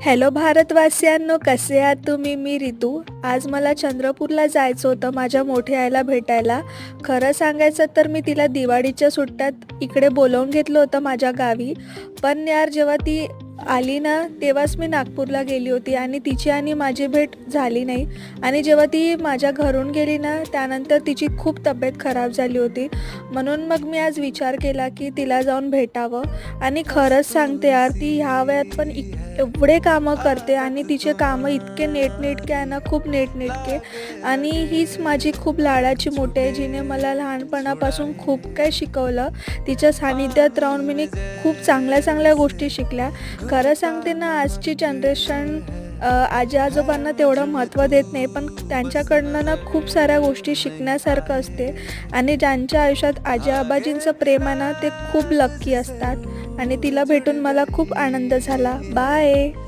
Hello भारतवासियांनो, कसे आहात तुम्ही? मी रितू. आज मला चंद्रपूरला जायचं होतं माझ्या मोठ्या आईला भेटायला. खरं सांगायचं तर मी तिला दिवाळीच्या सुट्ट्यात इकडे बोलावून घेतलं होतं माझ्या गावी. पण यार, जेव्हा ती आली ना तेव्हाच मी नागपूरला गेली होती आणि तिची आणि माझी भेट झाली नाही. आणि जेव्हा ती माझ्या घरून गेली ना त्यानंतर तिची खूप तब्येत खराब झाली होती. म्हणून मग मी आज विचार केला की तिला जाऊन भेटावं. आणि खरंच सांगते यार, ती ह्या वयात पण एवढे कामं करते आणि तिचे कामं इतके नीटनेटके आहे ना, खूप नीटनेटके. आणि हीच माझी खूप लाडाची मोठी आहे, जिने मला लहानपणापासून खूप काही शिकवलं. तिच्या सानिध्यात राहून मी खूप चांगल्या चांगल्या गोष्टी शिकल्या. खरं सांगते ना, आजची जनरेशन आजी आजोबांना तेवढं महत्त्व देत नाही, पण त्यांच्याकडनं ना खूप साऱ्या गोष्टी शिकण्यासारखं असते. आणि ज्यांच्या आयुष्यात आजी आबाजींचं प्रेम आहे ना, ते खूप लक्की असतात. आणि तिला भेटून मला खूप आनंद झाला. बाय.